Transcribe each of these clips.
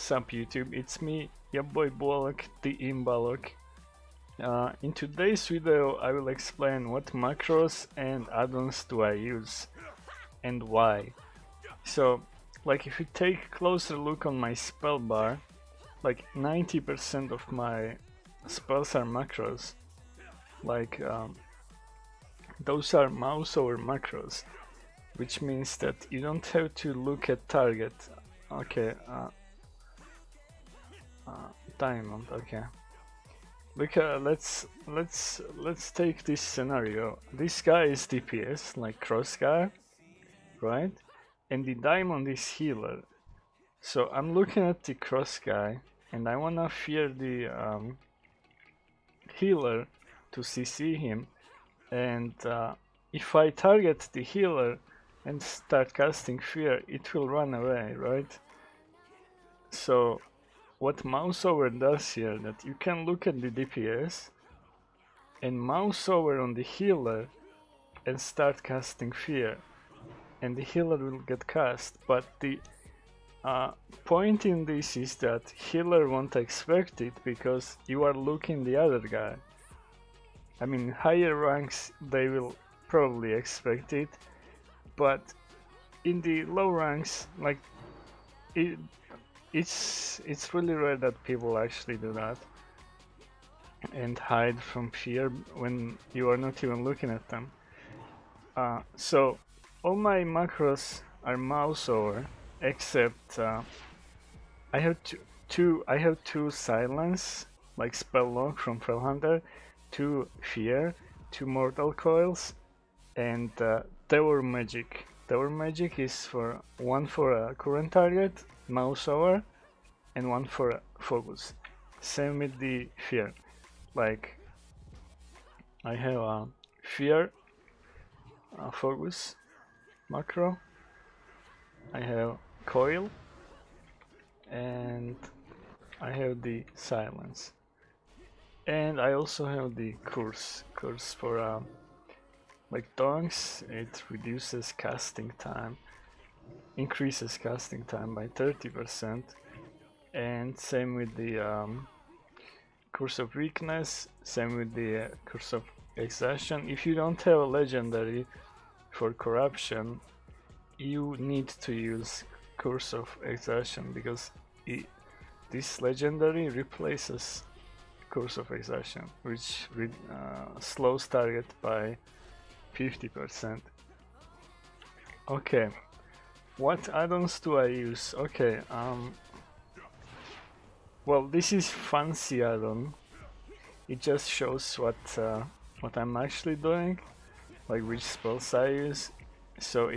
Sup YouTube, it's me, your boy BuaLock, the BuaLock. In today's video I will explain what macros and add-ons do I use and why. So, like if you take a closer look on my spell bar, like 90% of my spells are macros. Like those are Mouseover macros, which means that you don't have to look at target. Okay, diamond. Okay, look. Let's take this scenario. This guy is DPS, like cross guy, right? And the diamond is healer. So I'm looking at the cross guy, and I wanna fear the healer to CC him. And if I target the healer and start casting fear, it will run away, right? So what Mouseover does here, that you can look at the DPS and Mouseover on the healer and start casting fear, and the healer will get cast. But the point in this is that healer won't expect it because you are looking the other guy. I mean, higher ranks they will probably expect it, but in the low ranks, like it's really rare that people actually do that and hide from fear when you are not even looking at them. So all my macros are Mouseover, except I have two silence, like spell lock from Fellhunter, 2 fear, 2 mortal coils, and Tower Magic. Tower Magic is for one for a current target, Mouseover, and one for focus. Same with the fear. Like I have a fear, focus macro. I have coil, and I have the silence. And I also have the curse for like tongues. It reduces casting time, increases casting time by 30%, and same with the curse of weakness, same with the curse of exhaustion. If you don't have a legendary for corruption, you need to use curse of exhaustion because this legendary replaces curse of exhaustion, which slows target by 50%. Okay, what add-ons do I use? Okay, well, this is fancy add-on. It just shows what I'm actually doing, like which spells I use. So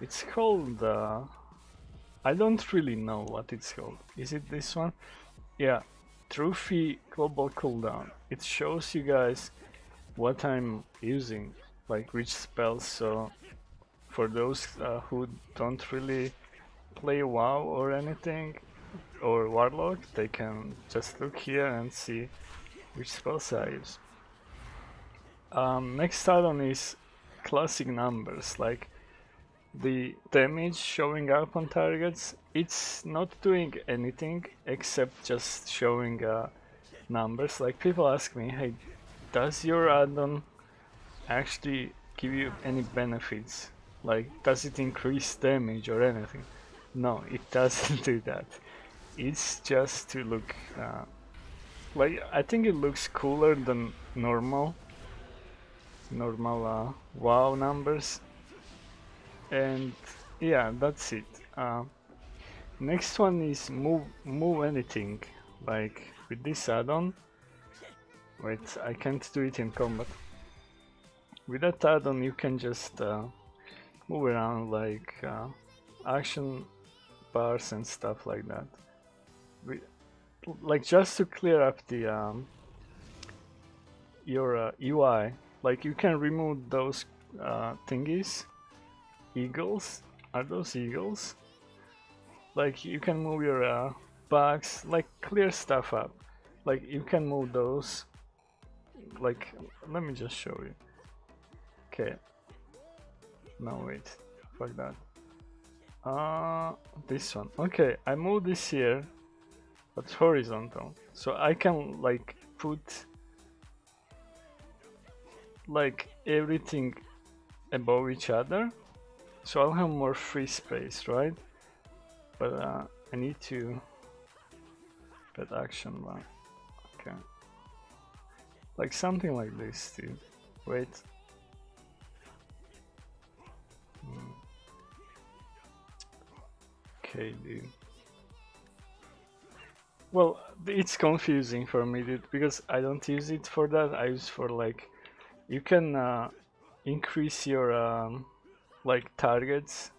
it's called I don't really know what it's called. Is it this one? Yeah, Trophy Global Cooldown. It shows you guys what I'm using, like which spells. So for those who don't really play WoW or anything, or Warlock, they can just look here and see which spells I use. Next add-on is classic numbers, like the damage showing up on targets. It's not doing anything except just showing numbers. Like people ask me, hey, does your add-on actually give you any benefits? Like, does it increase damage or anything? No, it doesn't do that. It's just to look like, I think it looks cooler than normal WoW numbers. And yeah, that's it. Next one is move anything, like with this add-on. Wait, I can't do it in combat. With that add-on you can just move around, like action bars and stuff like that. Like just to clear up the your UI, like you can remove those thingies. Eagles? Are those eagles? Like you can move your bugs, like clear stuff up. Like you can move those. Like, let me just show you. Okay. No, wait. Fuck that. This one. Okay, I move this here, but horizontal, so I can like put like everything above each other, so I'll have more free space, right? But I need to put action one. Okay, like something like this, dude. Wait. Okay, dude. Well, it's confusing for me, dude, because I don't use it for that. I use for like, you can increase your like targets.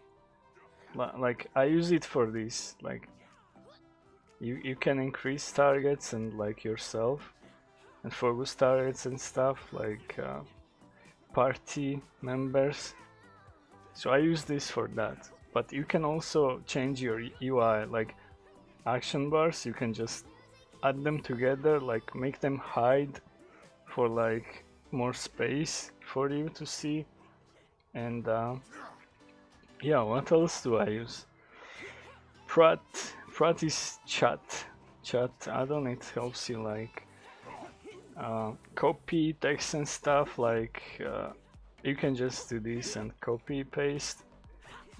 Like I use it for this. Like you can increase targets and like yourself, and focus targets and stuff like party members. So I use this for that. But you can also change your UI, like action bars. You can just add them together, like make them hide for like more space for you to see. And yeah, what else do I use? Prat is chat add-on. It helps you like copy text and stuff. Like you can just do this and copy paste.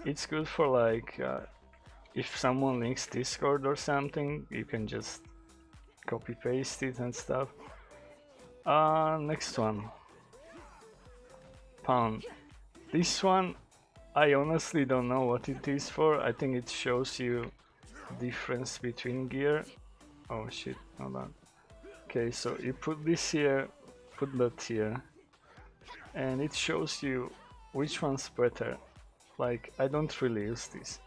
It's good for like if someone links Discord or something, you can just copy paste it and stuff. Next one, pound. This one I honestly don't know what it is for. I think it shows you difference between gear. Oh shit, hold on. Okay, so you put this here, put that here, and it shows you which one's better. Like, I don't really use this.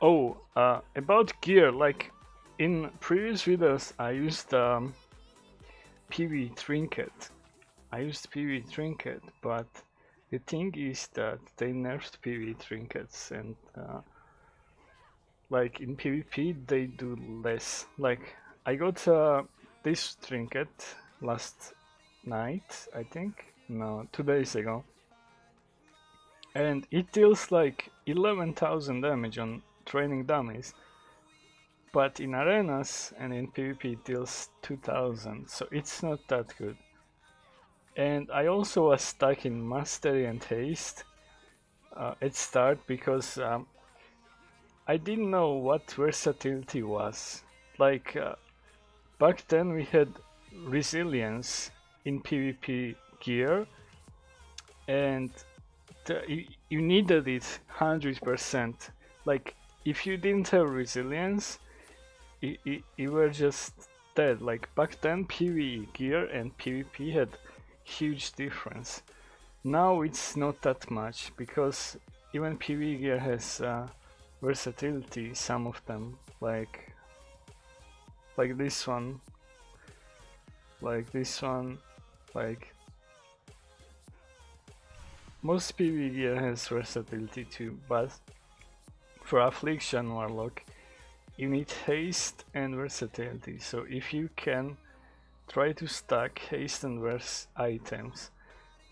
Oh, about gear, like in previous videos I used PV trinket. But the thing is that they nerfed PV trinkets, and like in PvP they do less. Like I got this trinket last night, I think. No, 2 days ago. And it deals like 11,000 damage on training dummies. But in arenas and in PvP it deals 2,000, so it's not that good. And I also was stuck in Mastery and Haste at start because I didn't know what versatility was. Like back then we had resilience in PvP gear, and you needed it 100%. Like if you didn't have resilience, you were just dead. Like back then PvE gear and PvP had huge difference. Now it's not that much, because even PvE gear has versatility, some of them, like this one, like this one, like most PvE gear has versatility too. But for Affliction Warlock you need haste and versatility, so if you can, try to stack haste and vers items.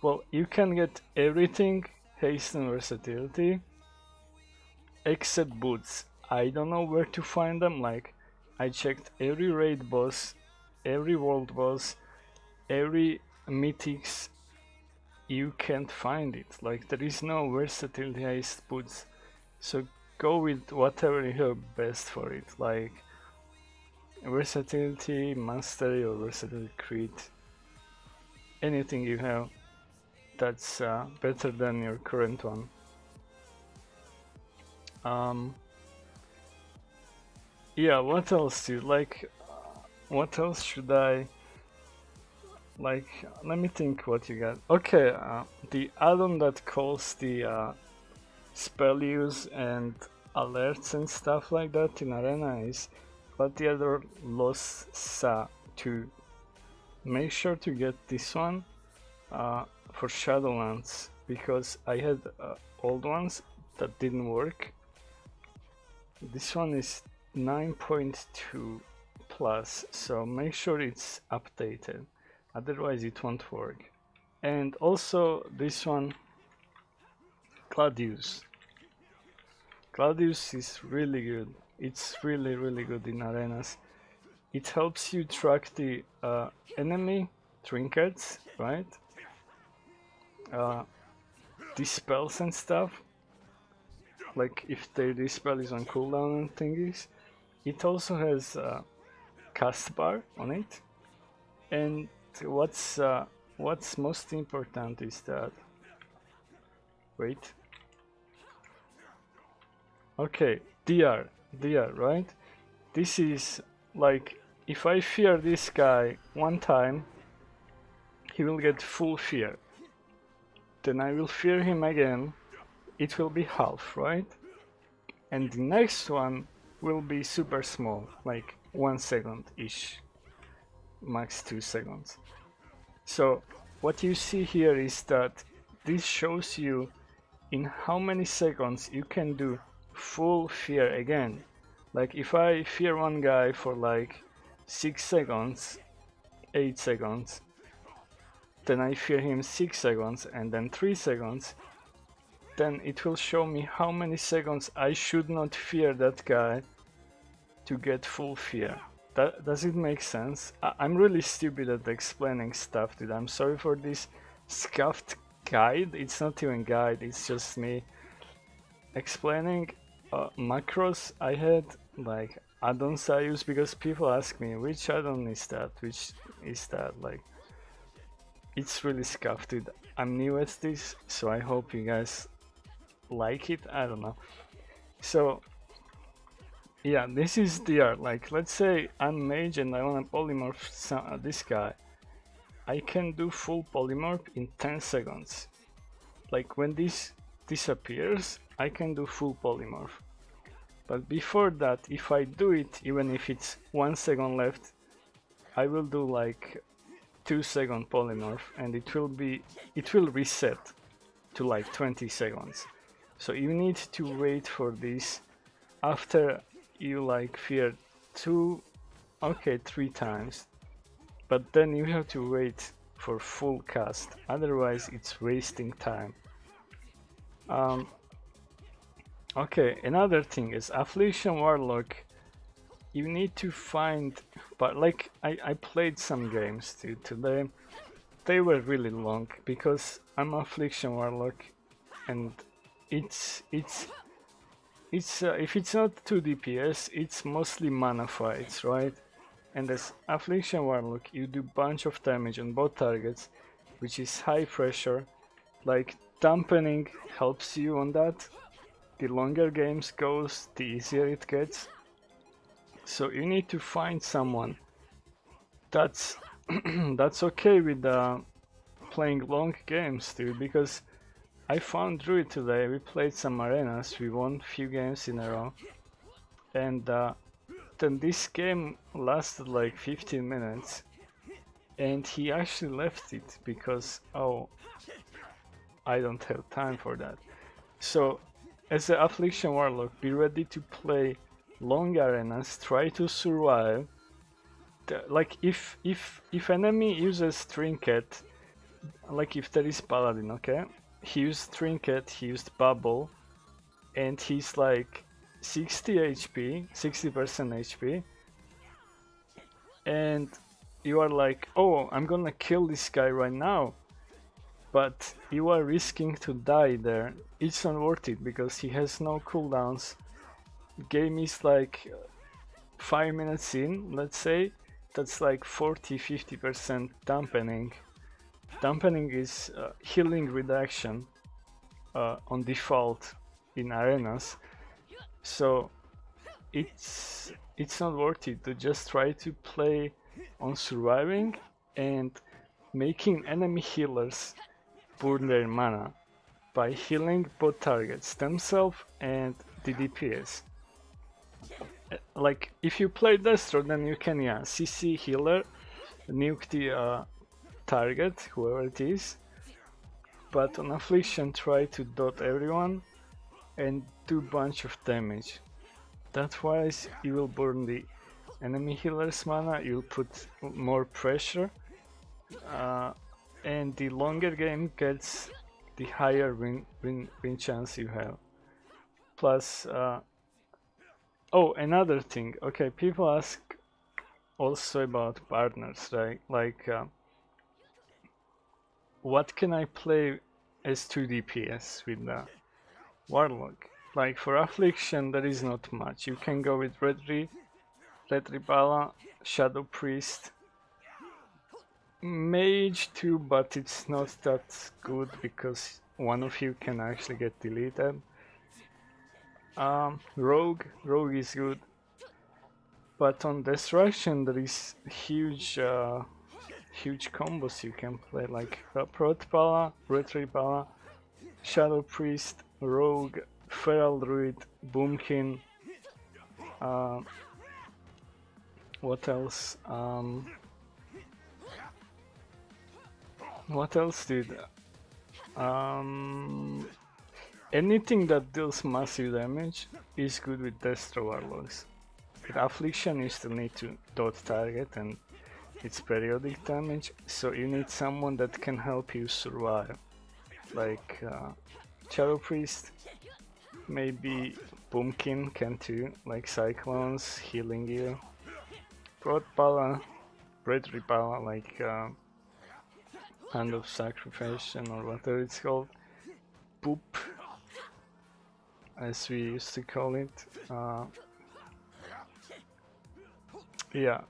Well, you can get everything haste and versatility except boots. I don't know where to find them. Like I checked every raid boss, every world boss, every mythics, you can't find it. Like there is no versatility haste boots, so go with whatever you have best for it, like versatility, mastery, or versatility crit. Anything you have that's better than your current one. Yeah, what else do you like? What else should I like? Let me think what you got. Okay, the add-on that calls the spell use and alerts and stuff like that in arena is Gladiator Los Sa 2. Make sure to get this one for Shadowlands, because I had old ones that didn't work. This one is 9.2 plus, so make sure it's updated, otherwise it won't work. And also this one, Gladius. Gladius is really good. It's really good in arenas. It helps you track the enemy trinkets, right? The spells and stuff. Like if their dispel is on cooldown and thingies. It also has cast bar on it. And what's most important is that, wait, okay, DR, right? This is like, if I fear this guy one time, he will get full fear. Then I will fear him again, it will be half, right? And the next one will be super small, like 1 second-ish, max 2 seconds. So what you see here is that this shows you in how many seconds you can do full fear again. Like if I fear one guy for like 6 seconds, 8 seconds, then I fear him 6 seconds and then 3 seconds, then it will show me how many seconds I should not fear that guy to get full fear. Does it make sense? I'm really stupid at explaining stuff, dude. I'm sorry for this scuffed guide. It's not even guide, it's just me explaining macros I had, like add-ons I use, because people ask me which add-on is that, which is that, like it's really scuffed, dude. I'm new at this, so I hope you guys like it. I don't know. So yeah, this is the art. Like let's say I'm mage and I want to polymorph this guy. I can do full polymorph in 10 seconds. Like when this disappears, I can do full polymorph. But before that, if I do it, even if it's 1 second left, I will do like 2 second polymorph, and it will reset to like 20 seconds. So you need to wait for this after you like fear 3 times, but then you have to wait for full cast, otherwise it's wasting time. Okay, another thing is Affliction Warlock. You need to find, but like I played some games today. They were really long because I'm Affliction Warlock, and it's if it's not 2 DPS, it's mostly mana fights, right? And as Affliction Warlock, you do bunch of damage on both targets, which is high pressure. Like dampening helps you on that. The longer games goes, the easier it gets. So you need to find someone that's that's okay with playing long games too, because I found Druid today. We played some arenas, we won a few games in a row, and then this game lasted like 15 minutes, and he actually left it because, oh, I don't have time for that. So as an Affliction Warlock, be ready to play long arenas, try to survive. Like if enemy uses trinket, like if there is paladin, okay, he used trinket, he used bubble, and he's like 60% HP, and you are like, oh, I'm gonna kill this guy right now, but you are risking to die there. It's not worth it because he has no cooldowns. Game is like 5 minutes in, let's say, that's like 40-50% dampening. Dampening is healing reduction on default in arenas, so it's not worth it to just try to play on surviving and making enemy healers burn their mana by healing both targets, themselves and the DPS. Like if you play Destro, then you can CC healer, nuke the target, whoever it is, but on Affliction try to dot everyone and do bunch of damage. That wise you will burn the enemy healer's mana, you'll put more pressure, and the longer game gets, the higher win chance you have. plus oh, another thing. Okay, people ask also about partners, right? Like what can I play as 2 DPS with the Warlock? Like for Affliction there is not much. You can go with Red Bala, Shadow Priest, Mage too, but it's not that good because one of you can actually get deleted. Rogue is good, but on Destruction there is huge combos you can play, like Prot Bala, Red Bala, Shadow Priest, Rogue, Feral Druid, Boomkin. What else? What else did? Anything that deals massive damage is good with Destro Warlocks. With Affliction you still need to dot target and it's periodic damage, so you need someone that can help you survive. Like Shadow Priest, maybe Boomkin can too, like Cyclones healing you. Prot Bala, Red Bala, like Hand of Sacrifice or whatever it's called. Poop, as we used to call it. Yeah,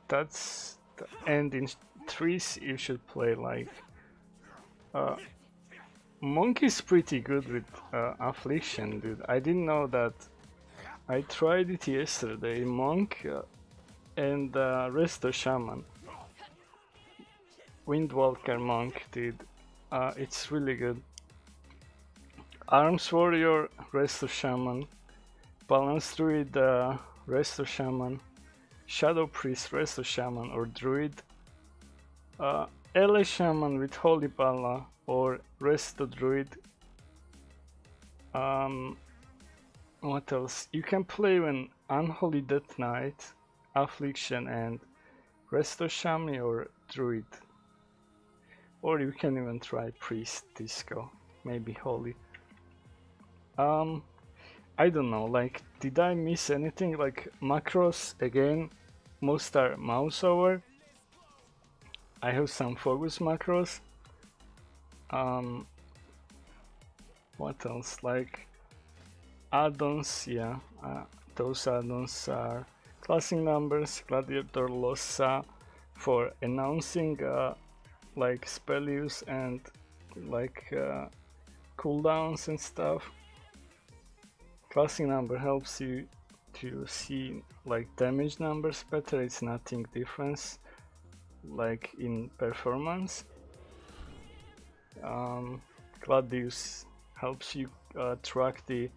that's and in threes you should play like Monk is pretty good with Affliction, dude. I didn't know that. I tried it yesterday. Monk and Resto Shaman. Windwalker Monk, dude. It's really good. Arms Warrior, Resto Shaman. Balance Druid, Resto Shaman. Shadow Priest, Resto Shaman or Druid. LA Shaman with Holy Bala or Resto Druid. What else? You can play when Unholy Death Knight, Affliction and Resto Shami or Druid. Or you can even try Priest Disco, maybe Holy. I don't know, like, did I miss anything? Like, macros, again, most are Mouseover. I have some focus macros. What else? Like, Addons, yeah, those Addons are classing numbers, Gladiator Lossa for announcing like spell use and like cooldowns and stuff. Classing number helps you to see like damage numbers better. It's nothing different like in performance. Gladius helps you track the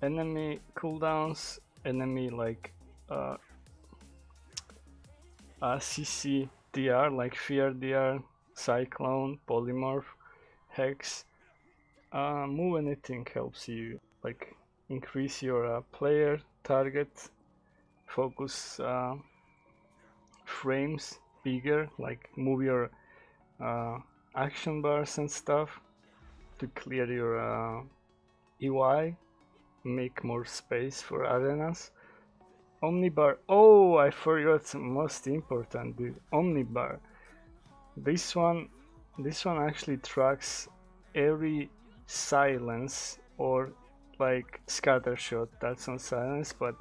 enemy cooldowns, enemy like CC DR like Fear DR, Cyclone, Polymorph, Hex. Move anything helps you like increase your player target, focus frames bigger, like move your action bars and stuff to clear your UI, make more space for arenas. Omnibar, oh, I forgot most important, dude. Omnibar. This one actually tracks every silence or like scatter shot. That's not silence, but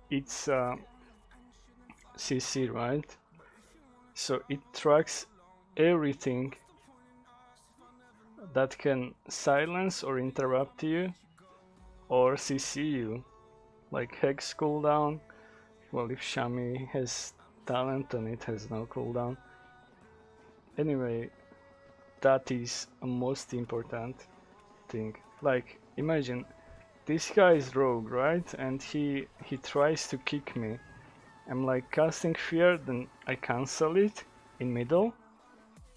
it's CC, right? So it tracks everything that can silence or interrupt you or CC you, like Hex cooldown. Well, if Shami has talent and it has no cooldown. Anyway, that is a most important thing. Like, imagine this guy is rogue, right? And he tries to kick me. I'm like casting fear, then I cancel it in middle,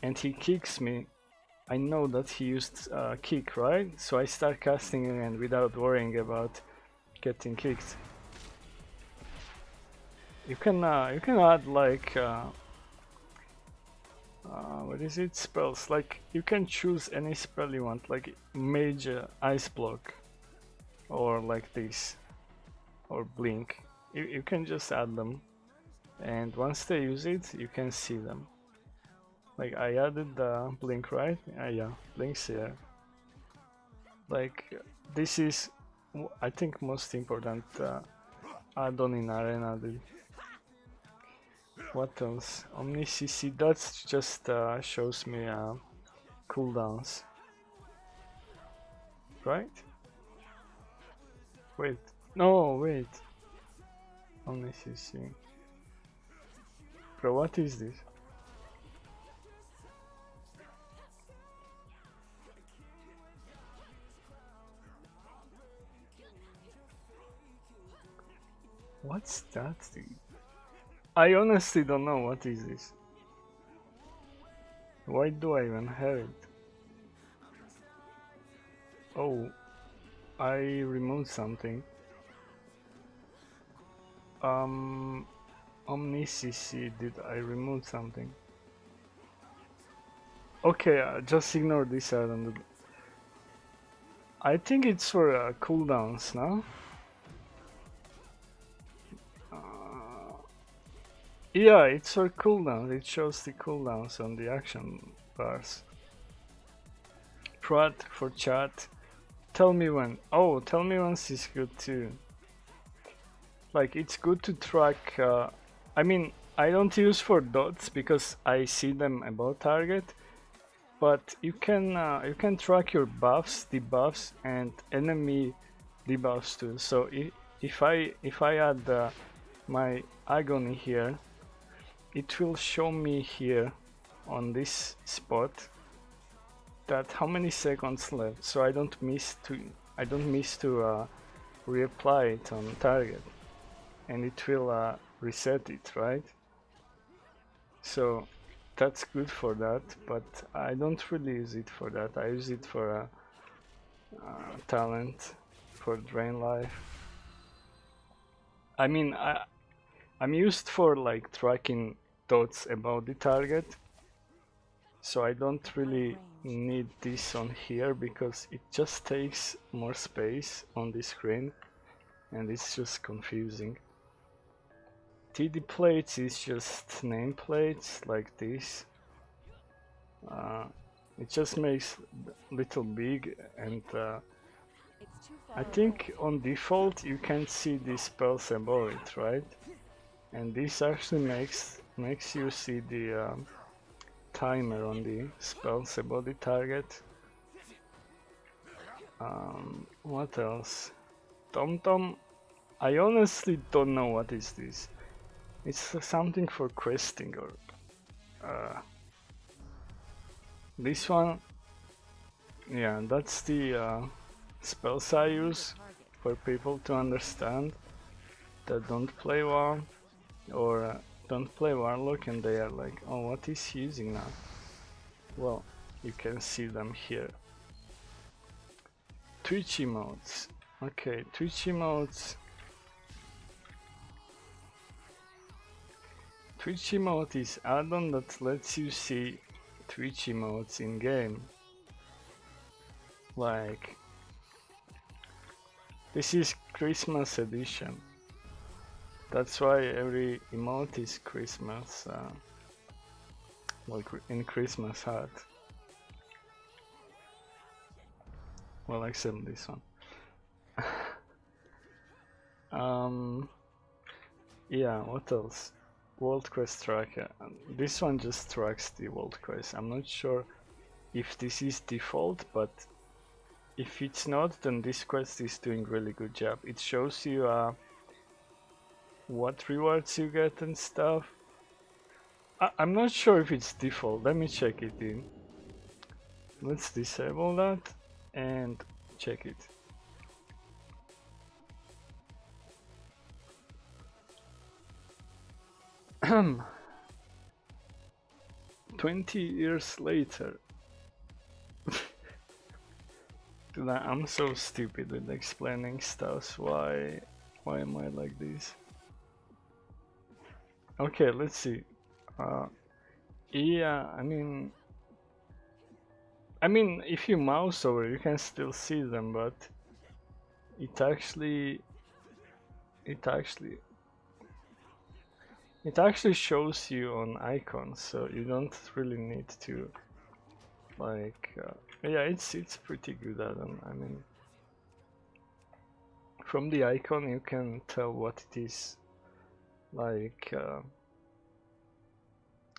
and he kicks me. I know that he used kick, right? So I start casting again without worrying about getting kicked. You can add like what is it? Spells. Like you can choose any spell you want, like Mage Ice Block. or like this, or blink. You can just add them, and once they use it, you can see them. Like I added the blink, right? Yeah, blink's here. Like this is, I think, most important add-on in Arena. What else? Omni CC. That just shows me cooldowns, right? Wait, no, wait. Omni CC. Bro, what is this? What's that thing? I honestly don't know what is this. Why do I even have it? Oh, I removed something. Omni CC, did I remove something? Okay, just ignore this item. I think it's for cooldowns, no? Yeah, it's for cooldowns. It shows the cooldowns on the action bars. Prat for chat. Tell me when. Oh, tell me once is good too. Like it's good to track. I mean, I don't use for dots because I see them above target. But you can track your buffs, debuffs, and enemy debuffs too. So if I add my agony here, it will show me here on this spot that how many seconds left, so I don't miss to reapply it on target, and it will reset it, right? So that's good for that, but I don't really use it for that. I use it for talent, for drain life. I mean, I'm used for like tracking dots above the target, so I don't really need this on here because it just takes more space on the screen and it's just confusing. TD plates is just nameplates like this. It just makes little big, and I think on default you can't see the spells above it, right? And this actually makes you see the timer on the spells above the target. What else? Tom, I honestly don't know what is this. It's something for questing or this one. Yeah, that's the spells I use for people to understand that don't play WoW or don't play Warlock and they are like, oh, what is he using now? Well, you can see them here. Twitch emotes. Okay, Twitch emotes. Twitch emote is add-on that lets you see Twitch emotes in game. Like, this is Christmas edition. That's why every emote is Christmas, like in Christmas hat. Well, except this one. Yeah, what else? World Quest tracker. This one just tracks the World Quest. I'm not sure if this is default, but if it's not, then this quest is doing really good job. It shows you what rewards you get and stuff. I'm not sure if it's default. Let me check it in. Let's disable that and check it. Ahem. 20 years later. Dude, I'm so stupid with explaining stuff. Why am I like this? Okay, let's see. Yeah, I mean, if you mouse over, you can still see them, but it actually shows you on icons, so you don't really need to like yeah, it's pretty good add-on. I mean, from the icon you can tell what it is. Like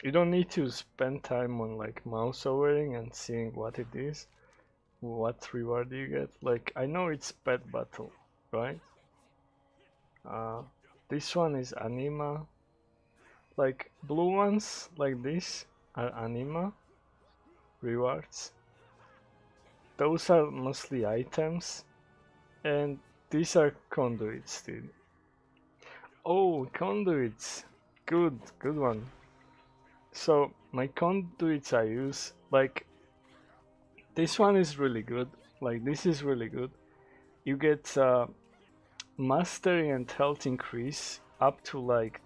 you don't need to spend time on like mouse overing and seeing what it is, what reward you get. Like I know it's pet battle, right? This one is anima. Like blue ones like this are anima rewards. Those are mostly items, and these are conduits, dude. Oh, conduits, good one. So my conduits I use, like this one is really good. Like this is really good. You get mastery and health increase up to like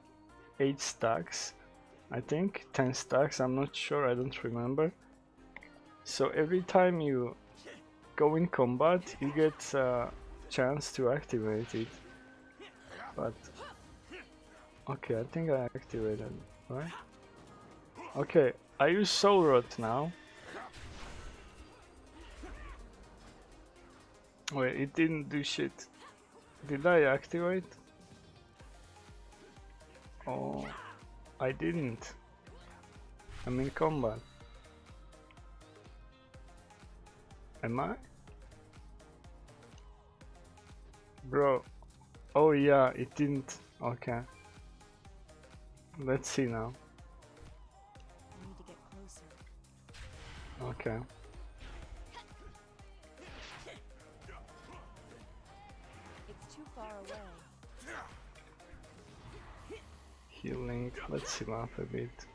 8 stacks, I think 10 stacks, I'm not sure, I don't remember. So every time you go in combat you get a chance to activate it. But okay, I think I activated, right? Okay, I use Soul Rot now. Wait, it didn't do shit. Did I activate? Oh, I didn't. I'm in combat. Am I? Bro. Oh yeah, it didn't. Okay. Let's see now. I need to get closer. Okay. It's too far away. Healing. Let's heal up a bit.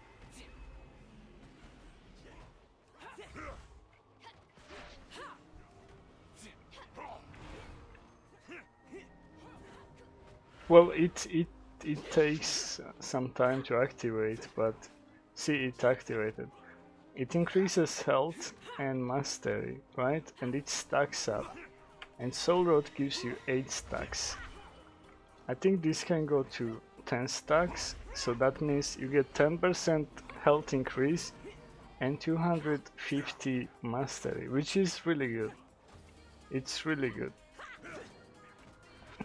Well, it takes some time to activate, but see, it activated. It increases health and mastery, right? And it stacks up. And Soul Rot gives you 8 stacks. I think this can go to 10 stacks, so that means you get 10% health increase and 250 mastery, which is really good. It's really good.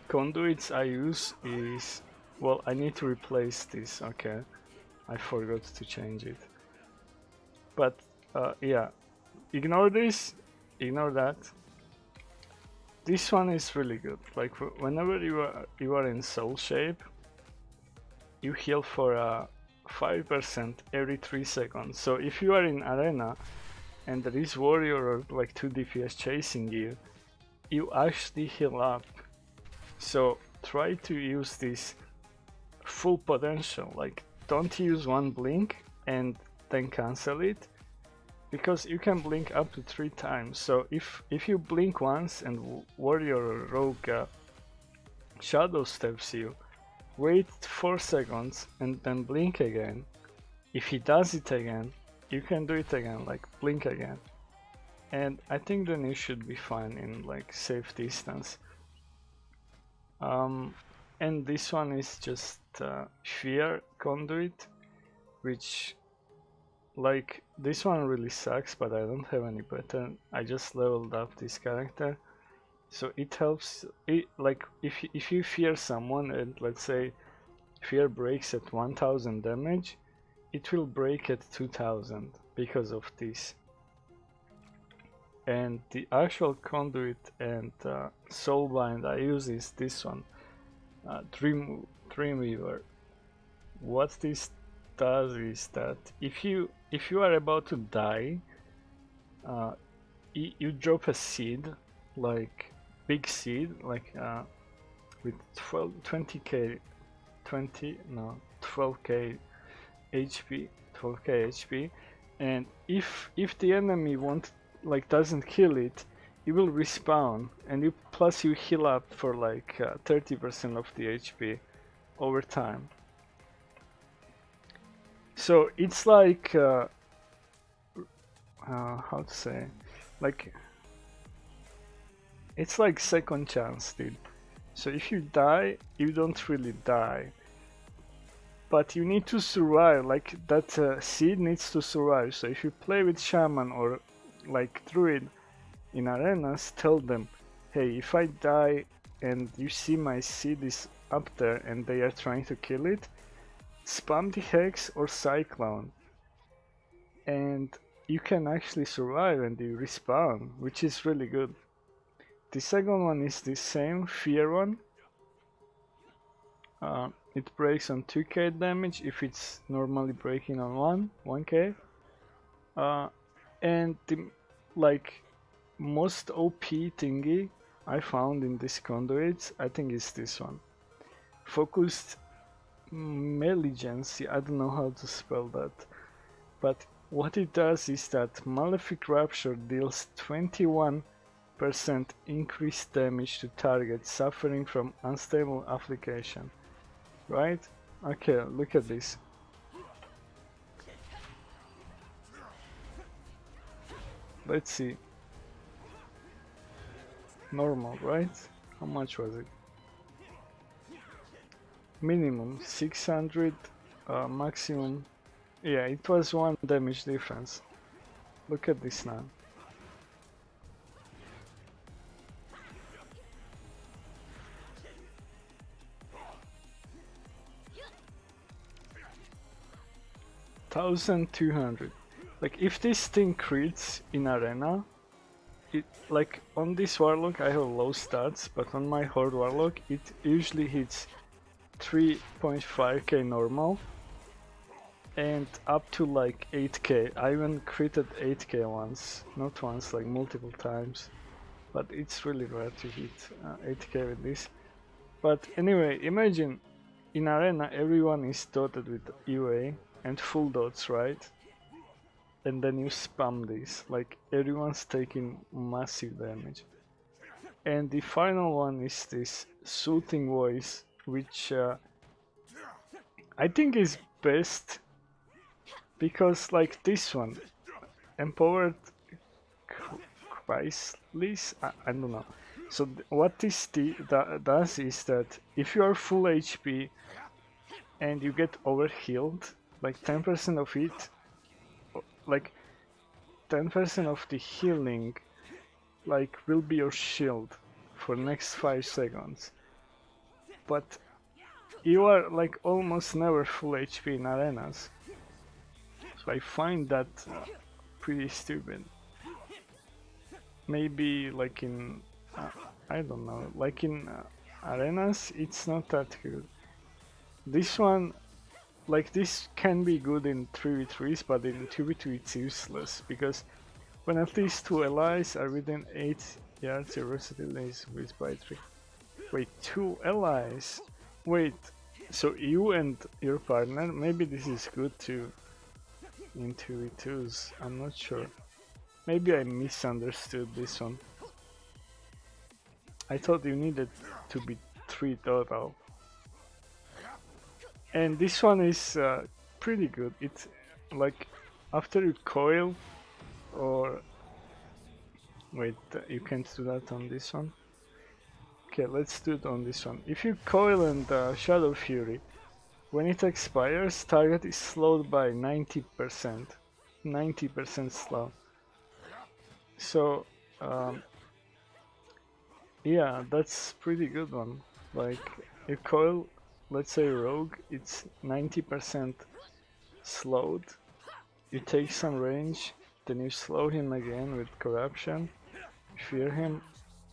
Conduits I use is, well, I need to replace this. Okay, I forgot to change it. But yeah, ignore this, ignore that. This one is really good. Like whenever you are in soul shape, you heal for 5% every 3 seconds. So if you are in arena and there is warrior or like 2 DPS chasing you, you actually heal up. So try to use this full potential. Like don't use one blink and then cancel it, because you can blink up to 3 times. So if you blink once and warrior or rogue shadow steps you, wait 4 seconds and then blink again. If he does it again, you can do it again, like blink again. And I think then you should be fine in like safe distance. And this one is just Fear Conduit, which, like, this one really sucks, but I don't have any better. I just leveled up this character, so it helps. Like if you fear someone and let's say fear breaks at 1000 damage, it will break at 2000 because of this. And the actual Conduit and Soulbind I use is this one, Dreamweaver. What this does is that if you are about to die, you drop a seed, like big seed, like with 20k HP, 12k HP, and if the enemy doesn't kill it, you will respawn, and plus you heal up for like 30% of the HP over time. So it's like how to say, like It's like second chance, dude. So if you die, you don't really die. But you need to survive, like that seed needs to survive. So if you play with shaman or like druid in arenas, tell them, hey, if I die and you see my seed is up there and they are trying to kill it, spam the hex or cyclone. And you can actually survive and you respawn, which is really good. The second one is the same fear one. It breaks on 2k damage if it's normally breaking on 1k. And the like most OP thingy I found in this Conduits, I think is this one. Focused Maligency, I don't know how to spell that. But what it does is that Malefic Rapture deals 21% increased damage to targets suffering from unstable affliction. Right? Okay, look at this. Let's see. Normal, right? How much was it? Minimum 600, maximum. Yeah, it was 1 damage difference. Look at this now. $1,200. Like if this thing crits in arena, it like on this warlock I have low stats, but on my horde warlock it usually hits 3.5k normal and up to like 8k. I even critted 8k once, not once, like multiple times, but it's really rare to hit 8k with this. But anyway, imagine in arena everyone is dotted with UA and full dots, right? And then you spam this, like everyone's taking massive damage. And the final one is this soothing voice, which I think is best because like this one, empowered Chrysalis, I don't know. So what this does is that if you are full HP and you get overhealed, like 10% of it, like 10% of the healing like will be your shield for next 5 seconds. But you are like almost never full HP in arenas. So I find that pretty stupid. Maybe like in I don't know, like in arenas it's not that good. This one, like this can be good in 3v3s, but in 2v2 it's useless because when at least 2 allies are within 8 yards, your versatility is increased by 3. Wait, 2 allies? Wait, so you and your partner, maybe this is good too in 2v2s, I'm not sure. Maybe I misunderstood this one. I thought you needed to be 3 total. And this one is pretty good. It's like after you coil, or wait, you can't do that on this one. Okay, let's do it on this one. If you coil and Shadow Fury, when it expires, target is slowed by 90%. 90% slow. So yeah, that's pretty good one. Like you coil, let's say rogue, it's 90% slowed. You take some range, then you slow him again with corruption, fear him.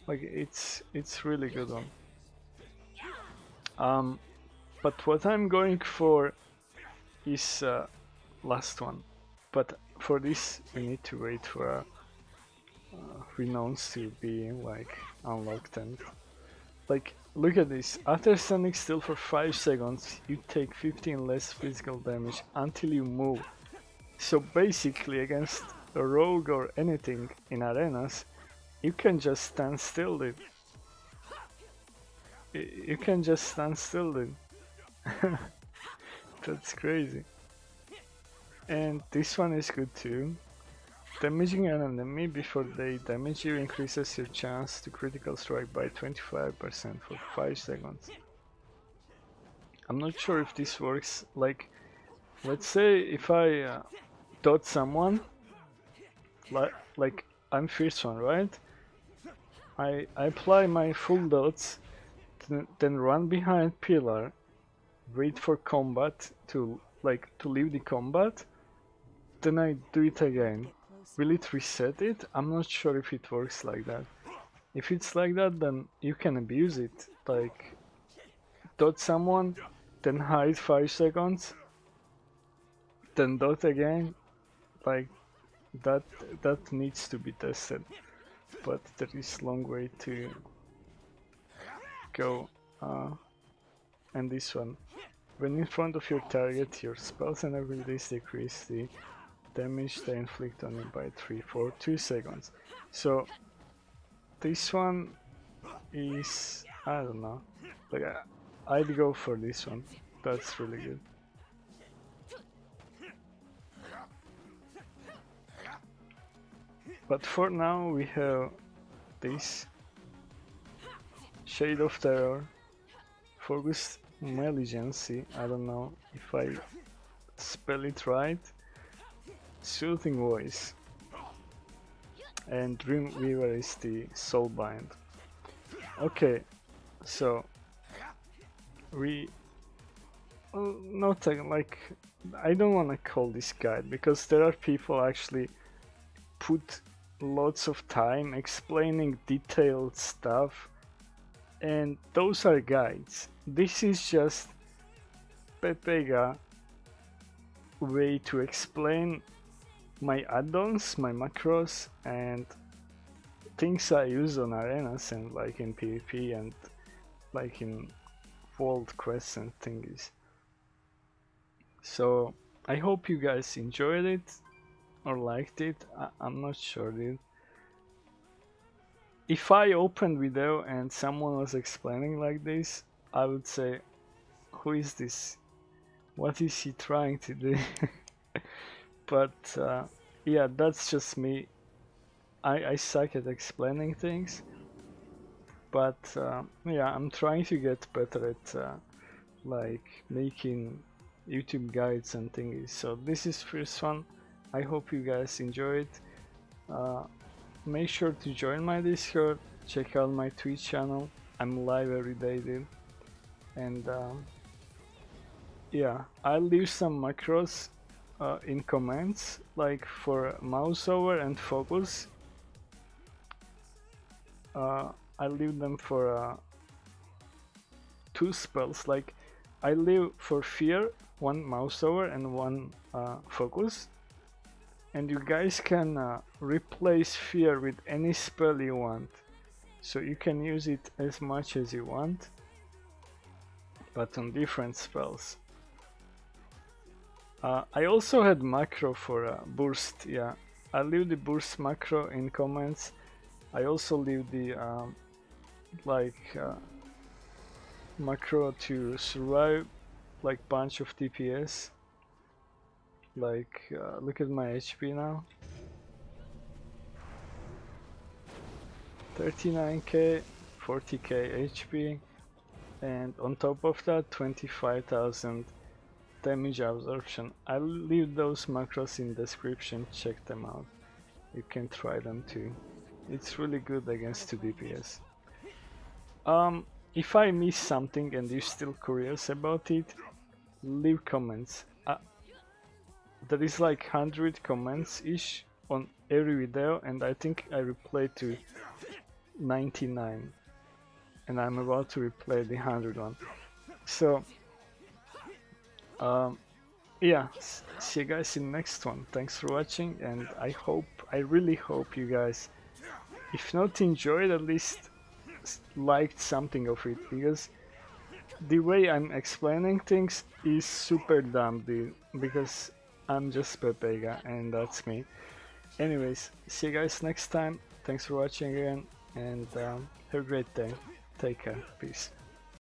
Like it's really good one. But what I'm going for is last one. But for this we need to wait for renowns to be like unlocked. And like look at this, after standing still for 5 seconds you take 15 less physical damage until you move. So basically against a rogue or anything in arenas, you can just stand still, dude. You can just stand still, dude. That's crazy. And this one is good too. Damaging an enemy before they damage you increases your chance to critical strike by 25% for 5 seconds. I'm not sure if this works, like, let's say if I dot someone, like I'm first one, right? I apply my full dots, then run behind pillar, wait for combat to leave the combat, then I do it again. Will it reset it? I'm not sure if it works like that. If it's like that, then you can abuse it, like dot someone, then hide 5 seconds, then dot again, like that needs to be tested, but there is long way to go. And this one, when in front of your target, your spells and abilities decrease the damage they inflict on you by 3 for 2 seconds. So this one is, I don't know, like I'd go for this one. That's really good. But for now we have this Shade of Terror, Focused Malignancy, I don't know if I spell it right, Soothing Voice, and Dreamweaver is the Soulbind. Okay, so we not like, I don't want to call this guide because there are people actually put lots of time explaining detailed stuff, and those are guides. This is just Pepega way to explain my add-ons, my macros, and things I use on arenas and like in PvP and like in world quests and thingies. So I hope you guys enjoyed it or liked it. I'm not sure, dude. If I opened video and someone was explaining like this, I would say, who is this? What is he trying to do? But yeah, that's just me. I suck at explaining things, but yeah, I'm trying to get better at like making YouTube guides and things. So this is first one. I hope you guys enjoy it. Make sure to join my Discord, check out my Twitch channel. I'm live every day, dude. And yeah, I'll leave some macros in comments, like for Mouseover and Focus. I'll leave them for 2 spells. Like I leave for Fear 1 Mouseover and 1 Focus. And you guys can replace Fear with any spell you want, so you can use it as much as you want, but on different spells. I also had macro for burst. Yeah, I'll leave the burst macro in comments. I also leave the macro to survive like bunch of DPS. Like look at my HP now, 39k, 40k HP, and on top of that 25,000 damage absorption. I'll leave those macros in description, check them out, you can try them too. It's really good against 2 DPS. If I miss something and you're still curious about it, leave comments. There is like 100 comments ish on every video, and I think I replied to 99, and I'm about to replay the 100 one. So yeah, see you guys in the next one. Thanks for watching, and I really hope you guys, if not enjoyed, at least liked something of it, because the way I'm explaining things is super dumb, dude, because I'm just Pepega and that's me. Anyways, see you guys next time. Thanks for watching again, and have a great day. Take care. Peace.